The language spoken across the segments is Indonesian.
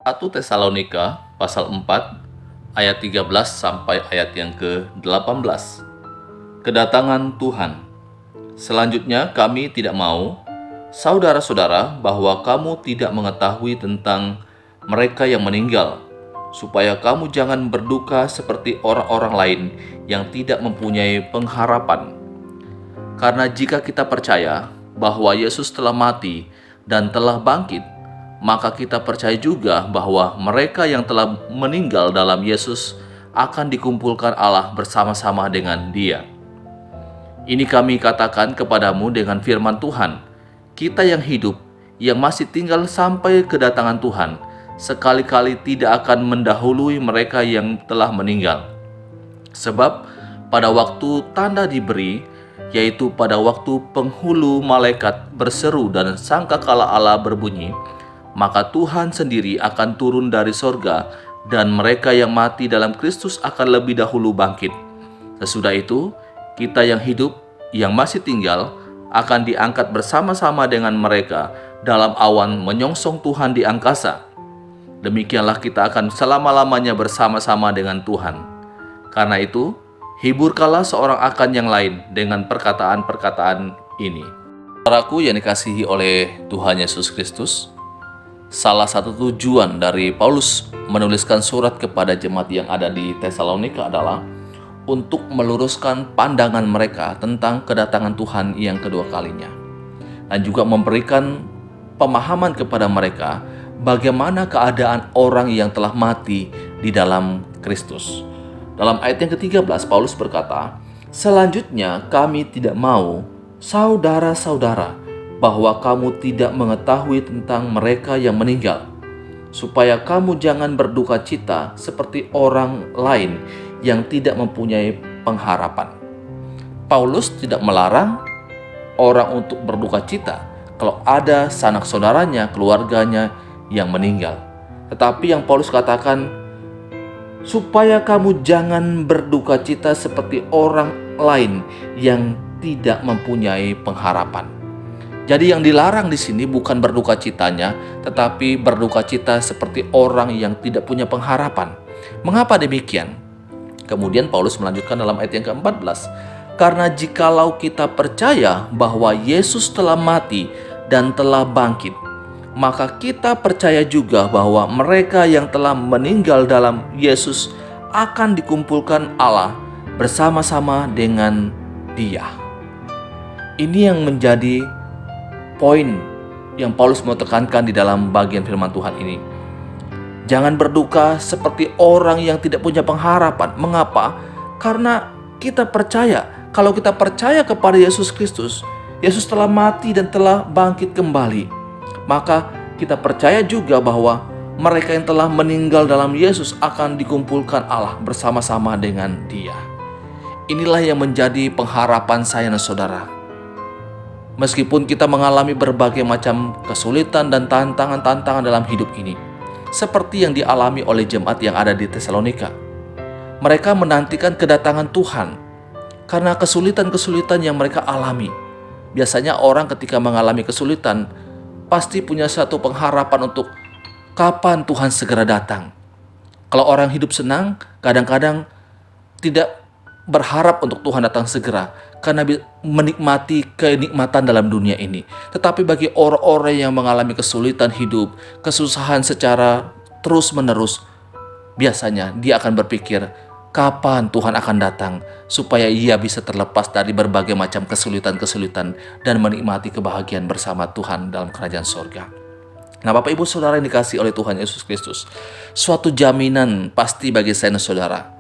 1 Tesalonika pasal 4 ayat 13 sampai ayat yang ke-18. Kedatangan Tuhan. Selanjutnya kami tidak mau, saudara-saudara, bahwa kamu tidak mengetahui tentang mereka yang meninggal, supaya kamu jangan berduka seperti orang-orang lain yang tidak mempunyai pengharapan. Karena jika kita percaya bahwa Yesus telah mati dan telah bangkit, maka kita percaya juga bahwa mereka yang telah meninggal dalam Yesus akan dikumpulkan Allah bersama-sama dengan Dia. Ini kami katakan kepadamu dengan firman Tuhan, kita yang hidup, yang masih tinggal sampai kedatangan Tuhan, sekali-kali tidak akan mendahului mereka yang telah meninggal. Sebab pada waktu tanda diberi, yaitu pada waktu penghulu malaikat berseru dan sangkakala Allah berbunyi, maka Tuhan sendiri akan turun dari sorga, dan mereka yang mati dalam Kristus akan lebih dahulu bangkit. Sesudah itu, kita yang hidup, yang masih tinggal, akan diangkat bersama-sama dengan mereka dalam awan menyongsong Tuhan di angkasa. Demikianlah kita akan selama-lamanya bersama-sama dengan Tuhan. Karena itu, hiburkanlah seorang akan yang lain dengan perkataan-perkataan ini. Saudaraku yang dikasihi oleh Tuhan Yesus Kristus, salah satu tujuan dari Paulus menuliskan surat kepada jemaat yang ada di Tesalonika adalah untuk meluruskan pandangan mereka tentang kedatangan Tuhan yang kedua kalinya, dan juga memberikan pemahaman kepada mereka bagaimana keadaan orang yang telah mati di dalam Kristus. Dalam ayat yang ke-13 Paulus berkata, "Selanjutnya kami tidak mau, saudara-saudara, bahwa kamu tidak mengetahui tentang mereka yang meninggal, supaya kamu jangan berduka cita seperti orang lain yang tidak mempunyai pengharapan." Paulus tidak melarang orang untuk berduka cita kalau ada sanak saudaranya, keluarganya yang meninggal. Tetapi yang Paulus katakan, supaya kamu jangan berduka cita seperti orang lain yang tidak mempunyai pengharapan. Jadi yang dilarang di sini bukan berduka citanya, tetapi berduka cita seperti orang yang tidak punya pengharapan. Mengapa demikian? Kemudian Paulus melanjutkan dalam ayat yang ke-14, "Karena jikalau kita percaya bahwa Yesus telah mati dan telah bangkit, maka kita percaya juga bahwa mereka yang telah meninggal dalam Yesus akan dikumpulkan Allah bersama-sama dengan Dia." Ini yang menjadi poin yang Paulus mau tekankan di dalam bagian firman Tuhan ini. Jangan berduka seperti orang yang tidak punya pengharapan. Mengapa? Karena kita percaya, kalau kita percaya kepada Yesus Kristus, Yesus telah mati dan telah bangkit kembali, maka kita percaya juga bahwa mereka yang telah meninggal dalam Yesus akan dikumpulkan Allah bersama-sama dengan Dia. Inilah yang menjadi pengharapan saya dan saudara. Meskipun kita mengalami berbagai macam kesulitan dan tantangan-tantangan dalam hidup ini, seperti yang dialami oleh jemaat yang ada di Tesalonika, mereka menantikan kedatangan Tuhan karena kesulitan-kesulitan yang mereka alami. Biasanya orang ketika mengalami kesulitan pasti punya satu pengharapan untuk kapan Tuhan segera datang. Kalau orang hidup senang, kadang-kadang tidak berharap untuk Tuhan datang segera karena menikmati kenikmatan dalam dunia ini. Tetapi bagi orang-orang yang mengalami kesulitan hidup, kesusahan secara terus-menerus, biasanya dia akan berpikir, kapan Tuhan akan datang supaya ia bisa terlepas dari berbagai macam kesulitan-kesulitan dan menikmati kebahagiaan bersama Tuhan dalam kerajaan sorga. Nah, Bapak Ibu Saudara yang dikasihi oleh Tuhan Yesus Kristus, suatu jaminan pasti bagi saya dan saudara.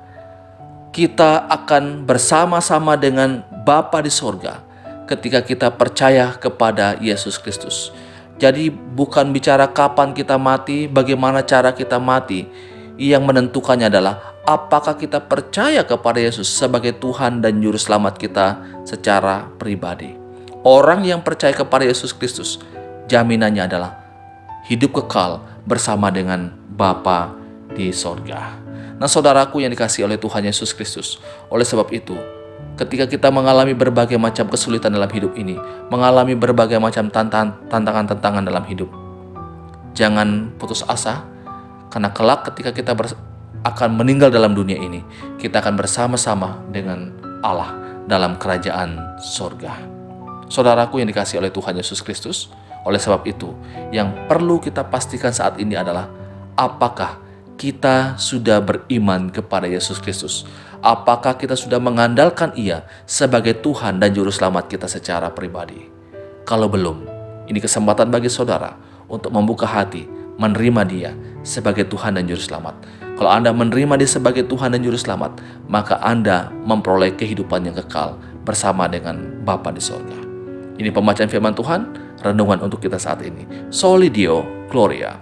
Kita akan bersama-sama dengan Bapa di sorga ketika kita percaya kepada Yesus Kristus. Jadi bukan bicara kapan kita mati, bagaimana cara kita mati. Yang menentukannya adalah apakah kita percaya kepada Yesus sebagai Tuhan dan Juru Selamat kita secara pribadi. Orang yang percaya kepada Yesus Kristus, jaminannya adalah hidup kekal bersama dengan Bapa di sorga. Nah, saudaraku yang dikasihi oleh Tuhan Yesus Kristus, oleh sebab itu, ketika kita mengalami berbagai macam kesulitan dalam hidup ini, mengalami berbagai macam tantangan-tantangan dalam hidup, jangan putus asa, Karena kelak ketika kita akan meninggal dalam dunia ini, kita akan bersama-sama dengan Allah dalam kerajaan sorga. Saudaraku yang dikasihi oleh Tuhan Yesus Kristus, oleh sebab itu, yang perlu kita pastikan saat ini adalah apakah kita sudah beriman kepada Yesus Kristus? Apakah kita sudah mengandalkan Ia sebagai Tuhan dan Juru Selamat kita secara pribadi? Kalau belum, ini kesempatan bagi saudara untuk membuka hati, menerima Dia sebagai Tuhan dan Juru Selamat. Kalau Anda menerima Dia sebagai Tuhan dan Juru Selamat, maka Anda memperoleh kehidupan yang kekal bersama dengan Bapa di sorga. Ini pembacaan firman Tuhan, renungan untuk kita saat ini. Soli Deo Gloria.